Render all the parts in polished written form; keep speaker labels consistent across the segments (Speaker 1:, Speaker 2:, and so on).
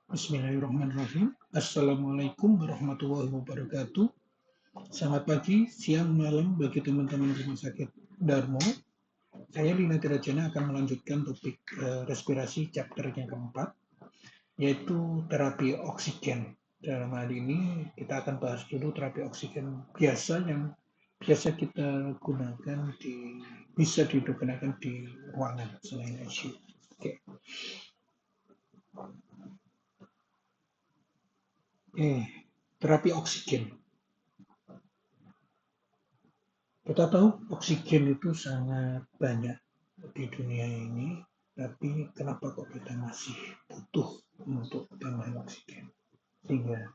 Speaker 1: Bismillahirrahmanirrahim. Assalamualaikum warahmatullahi wabarakatuh. Selamat pagi, siang, malam bagi teman-teman rumah sakit Darmo. Saya Lina Tirajana akan melanjutkan topik respirasi chapter yang keempat, yaitu terapi oksigen. Dalam hal ini kita akan bahas dulu terapi oksigen biasa yang biasa kita gunakan bisa digunakan di ruangan selain ICU. Oke. Terapi oksigen. Kita tahu oksigen itu sangat banyak di dunia ini, tapi kenapa kok kita masih butuh untuk tambahan oksigen? Sehingga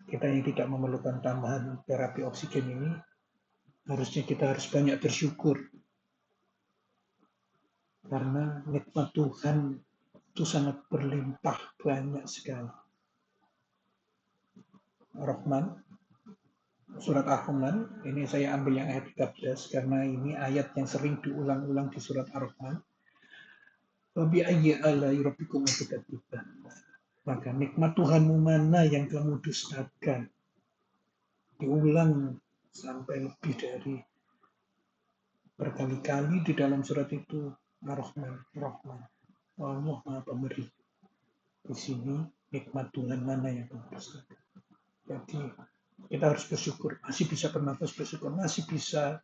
Speaker 1: kita yang tidak memerlukan tambahan terapi oksigen ini, harusnya kita harus banyak bersyukur. Karena nikmat Tuhan itu sangat berlimpah banyak sekali. Rahman, surat Ar-Rahman, ini saya ambil yang ayat 13 karena ini ayat yang sering diulang-ulang di surat Ar-Rahman. Maka nikmat Tuhanmu mana yang kamu dustakan? Diulang sampai lebih dari berkali-kali di dalam surat itu. Ar-Rahman, Rahman, Allah Maha Pemberi. Di sini nikmat Tuhan mana yang kamu dustakan? Jadi kita harus bersyukur, masih bisa bernafas bersyukur, masih bisa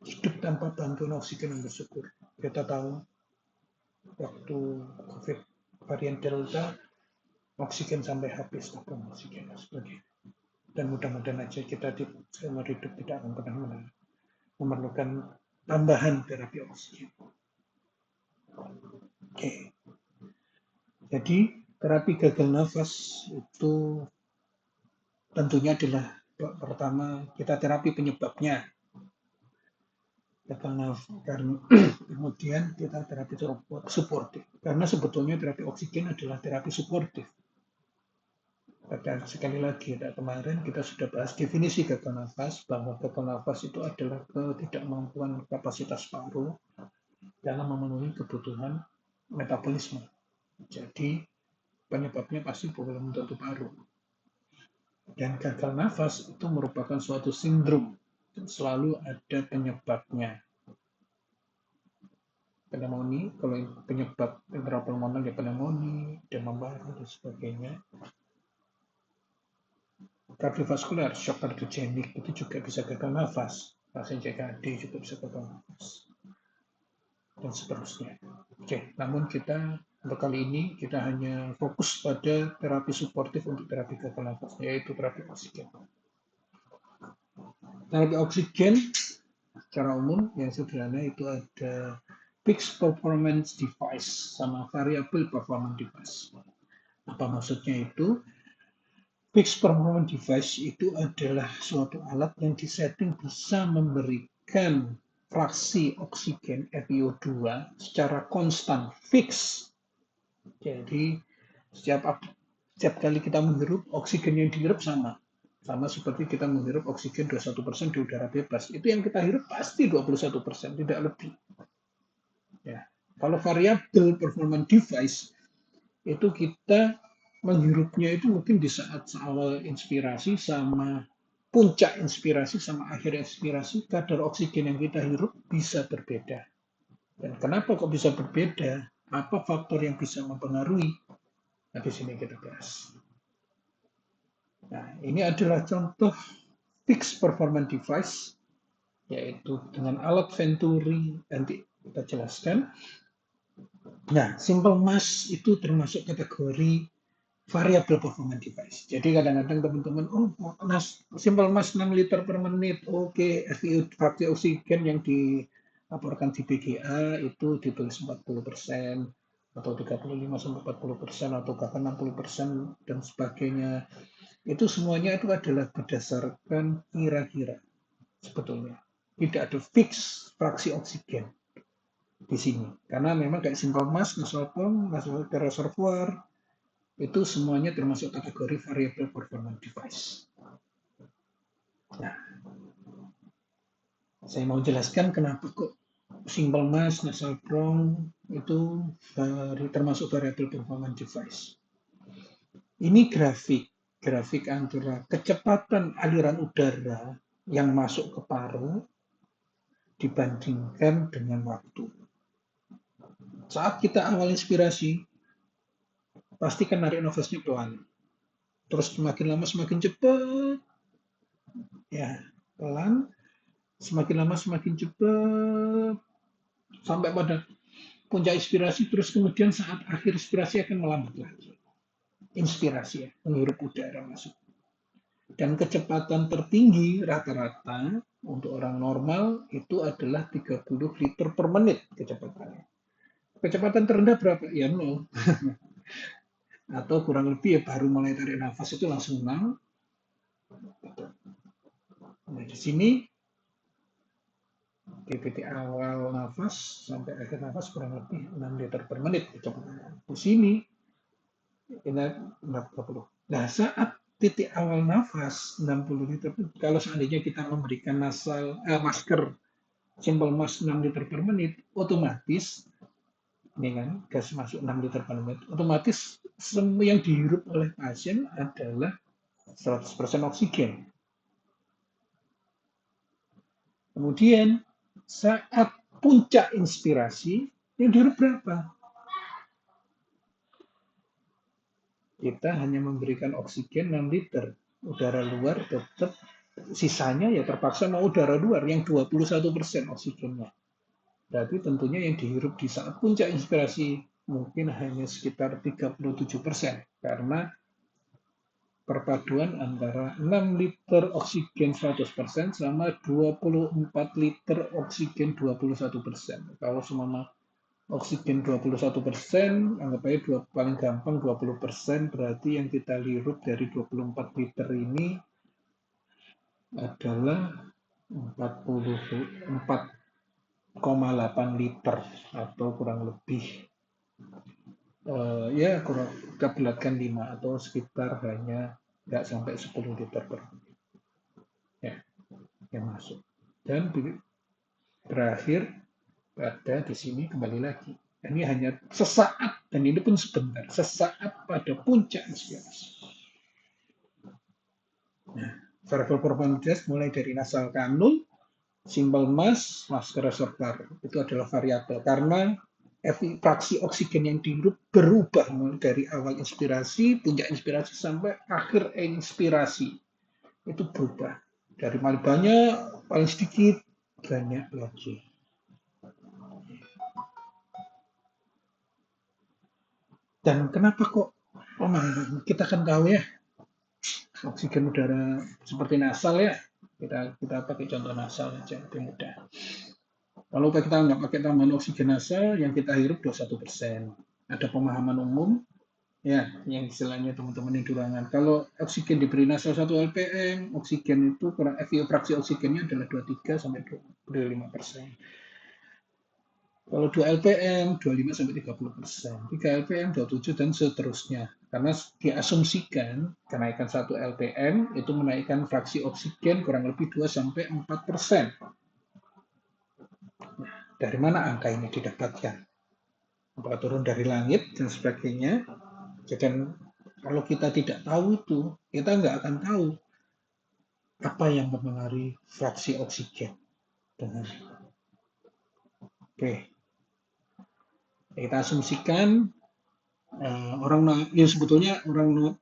Speaker 1: hidup tanpa bantuan oksigen yang bersyukur. Kita tahu waktu COVID varian Delta, oksigen sampai habis tabung oksigen dan sebagainya. Dan mudah-mudahan aja kita di seumur hidup tidak akan pernah memerlukan tambahan terapi oksigen. Oke. Jadi terapi gagal nafas itu tentunya adalah pertama kita terapi penyebabnya gagal nafas, kemudian kita terapi suportif karena sebetulnya terapi oksigen adalah terapi suportif. Dan sekali lagi, kemarin kita sudah bahas definisi gagal nafas, bahwa gagal nafas itu adalah ketidakmampuan kapasitas paru dalam memenuhi kebutuhan metabolisme. Jadi, penyebabnya pasti belum tentu paru. Dan gagal nafas itu merupakan suatu sindrom, selalu ada penyebabnya. Pneumonia, kalau penyebab intrapulmoner ya pneumonia, demam baru, dan sebagainya. Kardiovaskular, shock kardiogenic itu juga bisa gagal nafas. Pasien CKD juga bisa gagal nafas. Dan seterusnya. Oke, namun kita untuk kali ini kita hanya fokus pada terapi suportif untuk terapi gagal nafas, yaitu terapi oksigen. Terapi oksigen secara umum yang sederhana itu ada fixed performance device sama variable performance device. Apa maksudnya itu? Fixed performance device itu adalah suatu alat yang disetting bisa memberikan fraksi oksigen FiO2 secara konstan, fix. Jadi setiap kali kita menghirup, oksigen yang dihirup sama seperti kita menghirup oksigen 21% di udara bebas. Itu yang kita hirup pasti 21%, tidak lebih. Ya. Kalau variable performance device itu kita menghirupnya itu mungkin di saat awal inspirasi sama puncak inspirasi sama akhir inspirasi, kadar oksigen yang kita hirup bisa berbeda. Dan kenapa kok bisa berbeda? Apa faktor yang bisa mempengaruhi? Nah, di sini kita bahas. Nah, ini adalah contoh fixed performance device, yaitu dengan alat Venturi, nanti kita jelaskan. Nah, simple mass itu termasuk kategori variable performance device. Jadi kadang-kadang teman-teman, simple mass 6 liter per menit, oke, fraksi oksigen yang dilaporkan di BGA itu ditulis 40% atau 35-40% atau bahkan 60% dan sebagainya. Itu semuanya itu adalah berdasarkan kira-kira sebetulnya. Tidak ada fix fraksi oksigen di sini. Karena memang kayak simple mass, nasal pump, nasal reservoir, itu semuanya termasuk kategori variable performance device. Nah, saya mau jelaskan kenapa kok simple mass, nasal bronch itu termasuk variable performance device. Ini grafik antara kecepatan aliran udara yang masuk ke paru dibandingkan dengan waktu. Saat kita awal inspirasi, pasti kan narik nafasnya pelan. Terus semakin lama semakin cepat, ya pelan. Semakin lama semakin cepat, sampai pada puncak inspirasi, terus kemudian saat akhir inspirasi akan melambat lagi. Inspirasi ya, menghirup udara masuk. Dan kecepatan tertinggi rata-rata untuk orang normal itu adalah 30 liter per menit kecepatannya. Kecepatan terendah berapa? Ya 0. Atau kurang lebih ya baru mulai tarik nafas itu langsung 6. Nah, di sini di titik awal nafas sampai akhir nafas kurang lebih 6 liter per menit kecepatan. Di sini ini 40. Nah, saat titik awal nafas 60 liter, kalau seandainya kita memberikan masker simple mask 6 liter per menit, otomatis ini kan gas masuk 6 liter per menit, otomatis semua yang dihirup oleh pasien adalah 100% oksigen. Kemudian saat puncak inspirasi, yang dihirup berapa? Kita hanya memberikan oksigen 6 liter. Udara luar tetap sisanya ya terpaksa mau udara luar yang 21% oksigennya. Berarti tentunya yang dihirup di saat puncak inspirasi mungkin hanya sekitar 37% karena perpaduan antara 6 liter oksigen 100% sama 24 liter oksigen 21%. Kalau semua oksigen 21%, anggap aja paling gampang 20%, berarti yang kita hirup dari 24 liter ini adalah 44,8 liter atau kurang lebih ya kurang kita bulatkan 5 atau sekitar hanya nggak sampai 10 liter per menit ya yang masuk. Dan berakhir pada di sini kembali lagi. Ini hanya sesaat dan ini pun sebentar, sesaat pada puncak inspirasi. Nah, variabel probabilitas mulai dari nasal kanul, simple mass, masker reservoir itu adalah variabel karena fraksi oksigen yang dihirup berubah mulai dari awal inspirasi, puncak inspirasi sampai akhir inspirasi itu berubah dari paling banyak, paling sedikit, banyak lagi. Dan kenapa kok kita kan tahu ya oksigen udara seperti nasal ya, kita pakai contoh nasal aja lebih mudah. Kalau kita nggak pakai tambahan oksigen nasal, yang kita hirup 21%. Ada pemahaman umum ya yang istilahnya teman-teman yang di ruangan. Kalau oksigen diberi nasal 1 lpm, oksigen itu kurang FiO fraksi oksigennya adalah 23 sampai 25%. Kalau 2 lpm 25 sampai 30%, 3 lpm 27 dan seterusnya. Karena diasumsikan kenaikan 1 lpm itu menaikkan fraksi oksigen kurang lebih 2 sampai 4%. Nah, dari mana angka ini didapatkan? Apakah turun dari langit dan sebagainya? Dan kalau kita tidak tahu itu, kita nggak akan tahu apa yang mempengaruhi fraksi oksigen. Dengan oke, kita asumsikan orang ya sebetulnya orang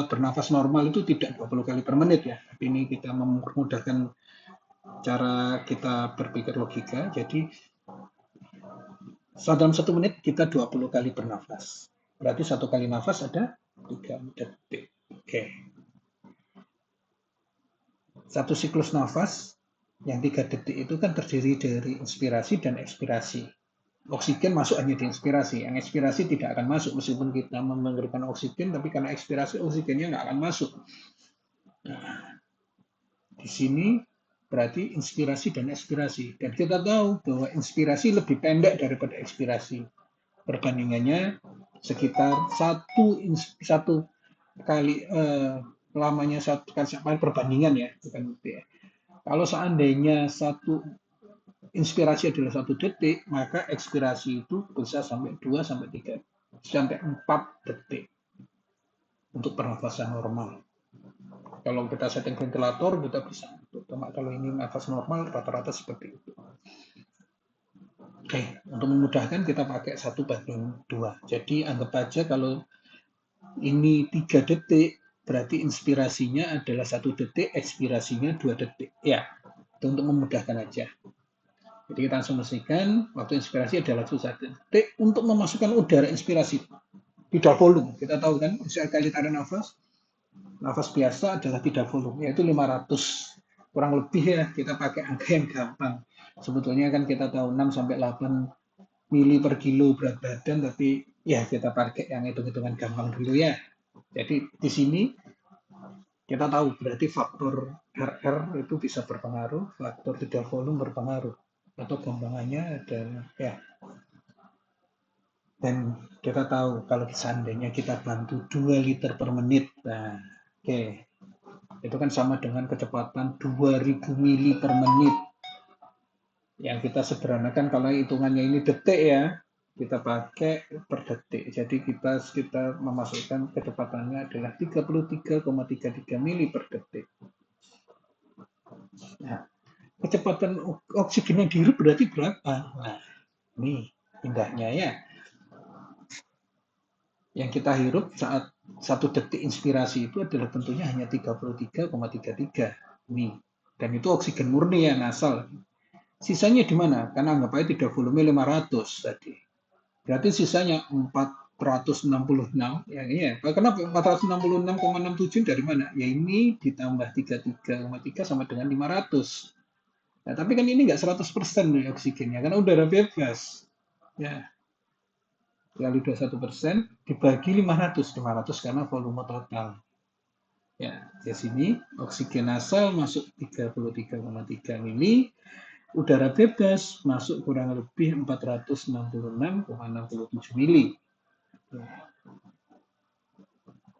Speaker 1: bernafas normal itu tidak 20 kali per menit ya. Tapi ini kita memudahkan cara kita berpikir logika. Jadi dalam 1 menit kita 20 kali bernafas. Berarti 1 kali nafas ada 3 detik. Oke. 1 siklus nafas yang 3 detik itu kan terdiri dari inspirasi dan ekspirasi. Oksigen masuk hanya di inspirasi, yang ekspirasi tidak akan masuk meskipun kita memberikan oksigen, tapi karena ekspirasi oksigennya nggak akan masuk. Nah, di sini berarti inspirasi dan ekspirasi, dan kita tahu bahwa inspirasi lebih pendek daripada ekspirasi. Perbandingannya sekitar satu kali lamanya satu kali perbandingan ya, bukan ya. Kalau seandainya inspirasi adalah 1 detik, maka ekspirasi itu bisa sampai 2 sampai 3 sampai 4 detik. untuk pernafasan normal. Kalau kita setting ventilator, kita bisa. Cuma kalau ini nafas normal, rata-rata seperti itu. Oke, untuk memudahkan kita pakai 1/2. Jadi anggap aja kalau ini 3 detik, berarti inspirasinya adalah 1 detik, ekspirasinya 2 detik. Ya, itu untuk memudahkan aja. Jadi kita asumsikan waktu inspirasi adalah 1 detik untuk memasukkan udara inspirasi. Tidak volume, kita tahu kan, sekali tarik nafas biasa adalah tidak volume, yaitu 500. Kurang lebih ya, kita pakai angka yang gampang. Sebetulnya kan kita tahu 6-8 mili per kilo berat badan, tapi ya kita pakai yang hitung-hitungan gampang dulu ya. Jadi di sini kita tahu berarti faktor RR itu bisa berpengaruh, faktor tidak volume berpengaruh. Atau gampangannya ada ya. Dan kita tahu kalau seandainya kita bantu 2 liter per menit, nah oke, itu kan sama dengan kecepatan 2000 mili per menit. Yang kita sederhanakan kalau hitungannya ini detik ya, kita pakai per detik. Jadi kita memasukkan kecepatannya adalah 33,33 mili per detik. Nah, kecepatan oksigen yang dihirup berarti berapa? Nah, ini indahnya ya. Yang kita hirup saat 1 detik inspirasi itu adalah tentunya hanya 33,33 mili. Dan itu oksigen murni ya, nasal. Sisanya di mana? Karena anggap aja tidak volume 500 tadi. Berarti sisanya 466. Ya, iya. Kenapa 466,67 dari mana? Ya ini ditambah 33,3 sama dengan 500. Nah, tapi kan ini nggak 100% nih oksigennya, karena udara bebas. Ya, kali 21% dibagi 500. 500 karena volume total. Ya, di sini oksigen nasal masuk 33,3 mili, udara bebas masuk kurang lebih 466,67 mili.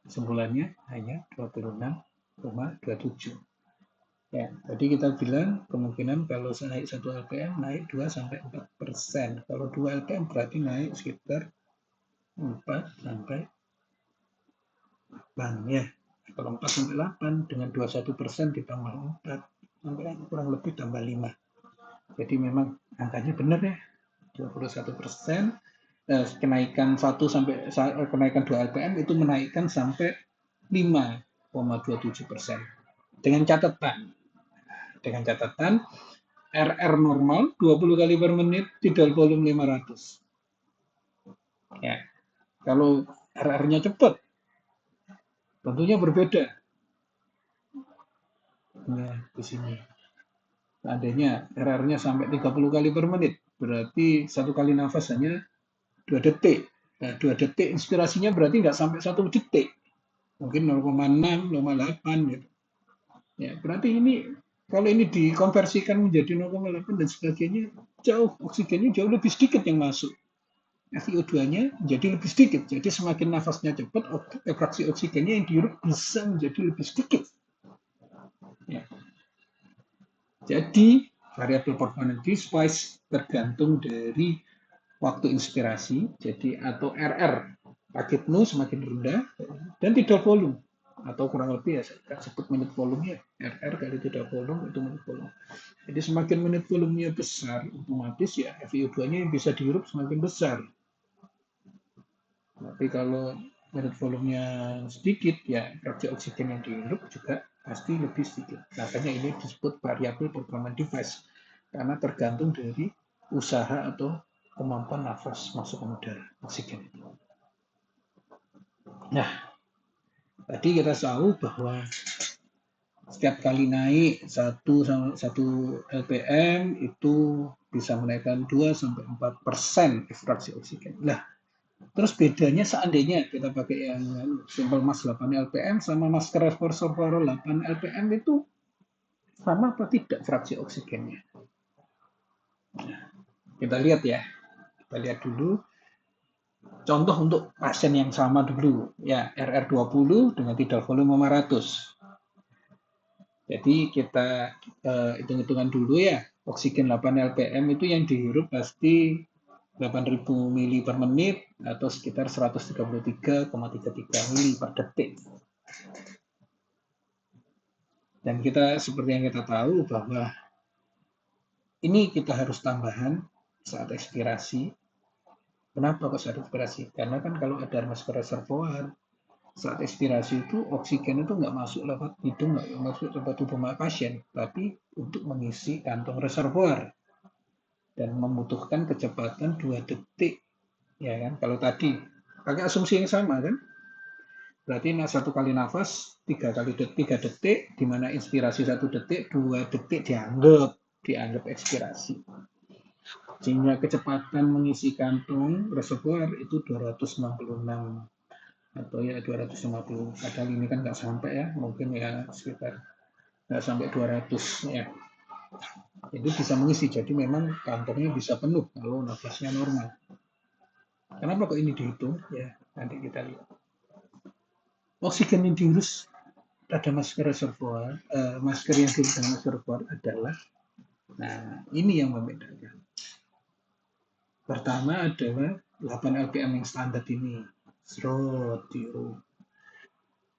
Speaker 1: Kesimpulannya hanya 26,27. Ya, tadi kita bilang kemungkinan kalau naik 1 LPM naik 2-4%. Kalau 2 LPM berarti naik sekitar 4-8 ya. Kalau 4-8 dengan 21% ditambah 4 sampai kurang lebih tambah 5. Jadi memang angkanya benar ya, 21%. Kenaikan 2 LPM itu menaikkan sampai 5,27%. Dengan catatan RR normal 20 kali per menit, tidak volume 500. Ya, kalau RR-nya cepat, tentunya berbeda. Ya, di sini. Seandainya RR-nya sampai 30 kali per menit, berarti 1 kali nafas hanya 2 detik. Nah, 2 detik inspirasinya berarti nggak sampai 1 detik. Mungkin 0,6, 0,8 gitu. Ya, berarti ini kalau ini dikonversikan menjadi 0,8 dan sebagainya, oksigennya jauh lebih sedikit yang masuk. FiO2-nya menjadi lebih sedikit. Jadi semakin nafasnya cepat, fraksi oksigennya yang dihirup bisa menjadi lebih sedikit. Ya. Jadi variabel performance device tergantung dari waktu inspirasi, jadi atau RR. Rakit nu semakin rendah dan tidak volume, atau kurang lebih ya saya sebut menit volumenya, RR kali tidak volume itu menit volume. Jadi semakin menit volumenya besar, otomatis ya FiO2-nya yang bisa dihirup semakin besar. Tapi kalau menit volumenya sedikit, ya fraksi oksigen yang dihirup juga pasti lebih sedikit. Makanya ini disebut variabel performance device, karena tergantung dari usaha atau kemampuan nafas masuk ke udara oksigen. Nah, tadi kita tahu bahwa setiap kali naik 1 LPM itu bisa menaikkan 2-4% fraksi oksigen. Nah, terus bedanya seandainya kita pakai yang simple mass 8 LPM sama masker reservoir 8 LPM itu sama apa tidak fraksi oksigennya? Nah, kita lihat ya. Kita lihat dulu. Contoh untuk pasien yang sama dulu. Ya, RR20 dengan tidal volume 500. Jadi kita hitung-hitungan dulu ya. Oksigen 8 LPM itu yang dihirup pasti 8.000 mili per menit atau sekitar 133,33 mili per detik. Dan kita seperti yang kita tahu bahwa ini kita harus tambahan saat ekspirasi. Kenapa kok saat ekspirasi? Karena kan kalau ada masker reservoir, saat ekspirasi itu oksigen itu nggak masuk lewat hidung, nggak masuk lewat tubuh pasien, tapi untuk mengisi kantong reservoir dan membutuhkan kecepatan 2 detik, ya kan? Kalau tadi pakai asumsi yang sama kan? Berarti satu kali nafas 3 detik, di mana inspirasi 1 detik, 2 detik dianggap ekspirasi. Sehingga kecepatan mengisi kantong reservoir itu 266 atau ya 250. Padahal ini kan nggak sampai ya, mungkin ya sekitar nggak sampai 200 ya. Itu bisa mengisi, jadi memang kantongnya bisa penuh kalau nafasnya normal. Kenapa kok ini dihitung? Ya, nanti kita lihat. Oksigen yang diurus pada masker reservoir, masker yang diurus dengan reservoir adalah, nah ini yang membedakan. Pertama adalah 8 LPM yang standar ini, serot diurut.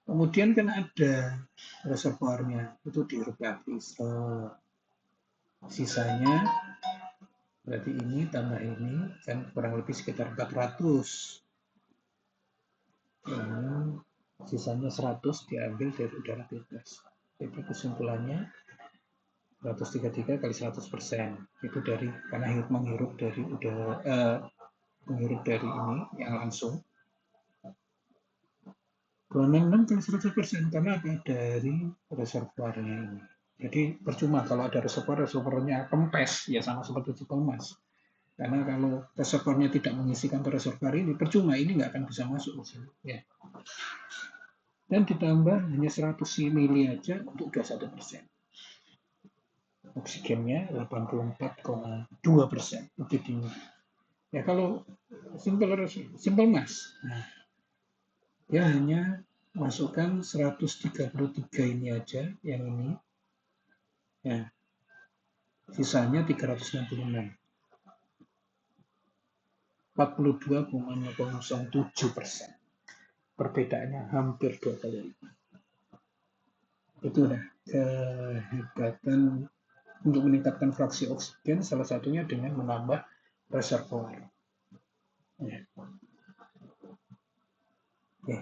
Speaker 1: Kemudian kan ada reservoirnya, itu diurut lagi, serot. Sisanya berarti ini tambah ini kan kurang lebih sekitar 400. Ini sisanya 100 diambil dari udara bebas. Jadi kesimpulannya 133 kali 100% itu dari karena menghirup dari udara, menghirup dari ini yang langsung. 266 kali 100% karena apa? Dari reservoirnya ini. Jadi percuma kalau ada reservoirnya kempes, ya sama seperti cipul emas. Karena kalau reservoirnya tidak mengisi kantong reservoir ini, percuma, ini nggak akan bisa masuk. Ya. Dan ditambah hanya 100 mili aja untuk 21%. Oksigennya 84,2%, lebih tinggi. Ya kalau simple mas, nah, ya hanya masukkan 133 ini aja, yang ini, ya, sisanya 366. 42,07%. Perbedaannya hampir 2 kali lipat. Itu udah kehebatan untuk meningkatkan fraksi oksigen, salah satunya dengan menambah reservoir. Ya. Oke.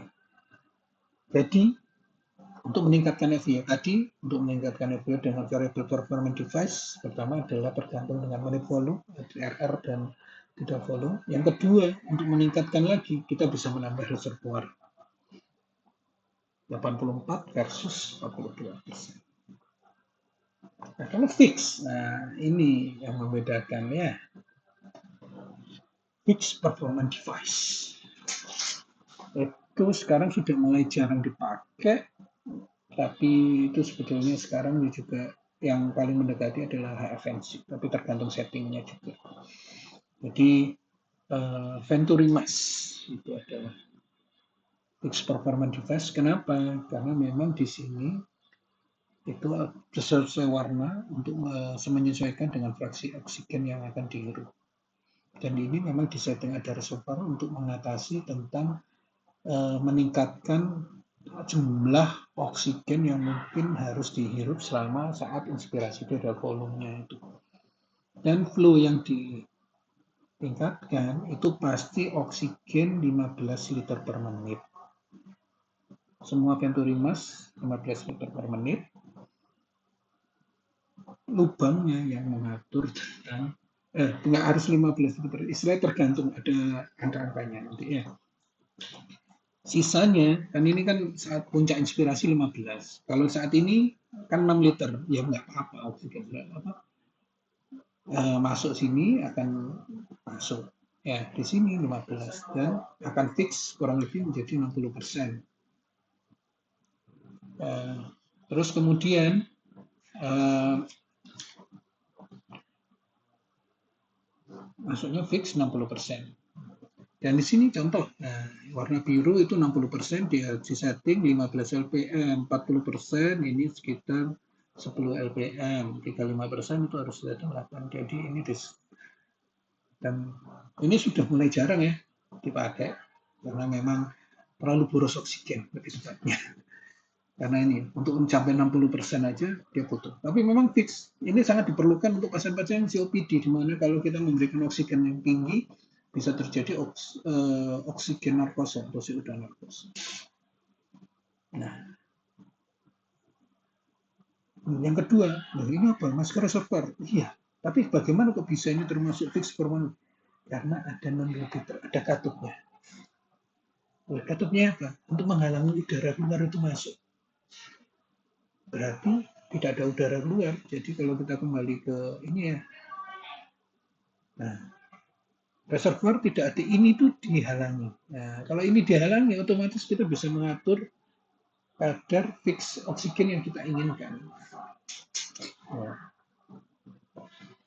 Speaker 1: Jadi untuk meningkatkan FVO tadi, untuk meningkatkan FVO dengan variable performance device, pertama adalah tergantung dengan menit volume, RR dan tidak volume. Yang kedua, untuk meningkatkan lagi, kita bisa menambah reservoir. 84 versus 42%. Nah, kalau fix, nah ini yang membedakan ya. Fixed performance device. Itu sekarang sudah mulai jarang dipakai, tapi itu sebetulnya sekarang juga yang paling mendekati adalah HFNC, tapi tergantung settingnya juga. Jadi Venturi Max itu adalah fixed performance device. Kenapa? Karena memang di sini itu sesuai warna untuk menyesuaikan dengan fraksi oksigen yang akan dihirup. Dan ini memang disetting ada reservoir untuk mengatasi tentang meningkatkan jumlah oksigen yang mungkin harus dihirup selama saat inspirasi dari volumenya itu. Dan flow yang ditingkatkan itu pasti oksigen 15 liter per menit. Semua Venturi Mas 15 liter per menit. Lubangnya yang mengatur tentang nggak harus 15 liter, istilahnya tergantung, ada angka-angkanya nanti ya. Sisanya, kan ini kan saat puncak inspirasi 15. Kalau saat ini kan 6 liter, ya nggak apa-apa oksigen masuk sini akan masuk. Ya, di sini 15 dan akan fix kurang lebih menjadi 60%. Terus kemudian masuknya fix 60%. Dan di sini contoh, warna biru itu 60%, di setting 15 LPM, 40% ini sekitar 10 LPM, 35% itu harus datang 8. Jadi ini Dan ini sudah mulai jarang ya dipakai karena memang terlalu boros oksigen lebih tepatnya. Karena ini untuk mencapai 60% aja dia butuh. Tapi memang fix ini sangat diperlukan untuk pasien-pasien COPD di mana kalau kita memberikan oksigen yang tinggi bisa terjadi oksigen narkosa atau pseudonarkos. Nah, yang kedua, ini apa? Masker reservoir. Iya, tapi bagaimana kok bisa ini termasuk fix performance? Karena ada non-repeater, ada katupnya. Katupnya apa? Untuk menghalangi udara keluar itu masuk. Berarti tidak ada udara keluar. Jadi kalau kita kembali ke ini ya, nah reservoir tidak ada, ini tuh dihalangi. Nah, kalau ini dihalangi, otomatis kita bisa mengatur kadar fix oksigen yang kita inginkan. Ya.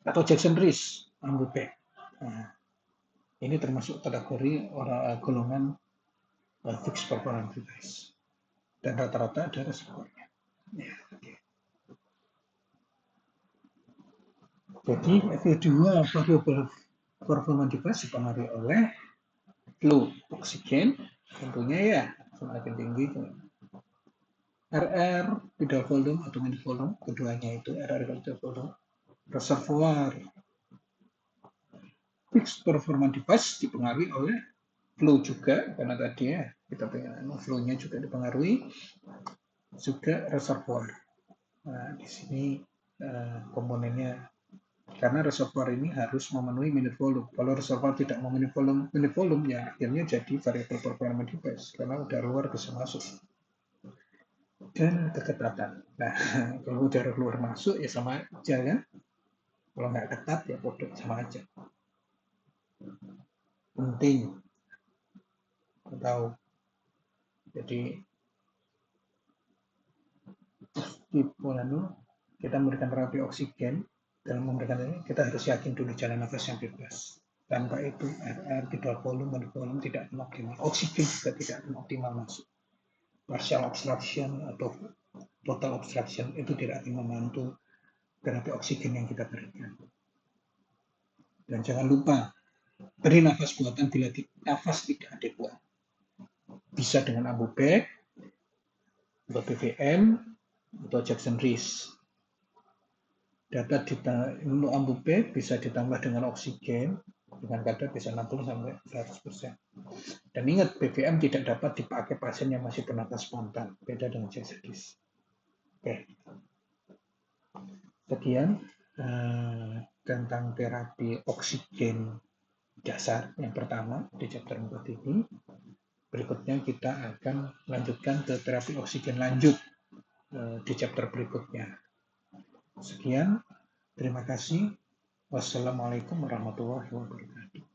Speaker 1: Atau Jackson Rees, Ambupek. Nah, ini termasuk kategori golongan fixed performance device. Dan rata-rata ada reservoirnya. Ya, okay. Jadi kedua variable performance device dipengaruhi oleh flow oksigen, tentunya ya semakin tinggi RR, tidal volume atau minute volume, keduanya itu RR tidal volume, reservoir. Fixed performance device dipengaruhi oleh flow juga, karena tadi ya kita pengen flow-nya juga dipengaruhi, juga reservoir. Nah, di sini komponennya, karena reservoir ini harus memenuhi minute volume. Kalau reservoir tidak memenuhi minute volume, ya akhirnya jadi variable performance device, karena udara luar bisa masuk. Dan keketatan. Nah, kalau udara luar masuk ya sama aja kan. Kalau nggak ketat ya bodoh, sama aja. Penting tahu. Jadi di Polano kita memberikan terapi oksigen. Dalam memberikan ini kita harus yakin dulu jalan nafas yang bebas. Tanpa itu RR, tidal volume, tidak optimal. Oksigen juga tidak optimal masuk. Partial obstruction atau total obstruction itu tidak akan membantu terapi oksigen yang kita berikan. Dan jangan lupa beri nafas buatan bila nafas tidak adekuat. Bisa dengan Ambupek, atau BVM, atau Jackson Rees. Data untuk Ambupek bisa ditambah dengan oksigen dengan kadar bisa 60-100%. Dan ingat, BVM tidak dapat dipakai pasien yang masih bernafas spontan, beda dengan Jackson Rees. Oke. Sekian tentang terapi oksigen dasar yang pertama di chapter 4 ini. Berikutnya kita akan lanjutkan ke terapi oksigen lanjut di chapter berikutnya. Sekian, terima kasih. Wassalamualaikum warahmatullahi wabarakatuh.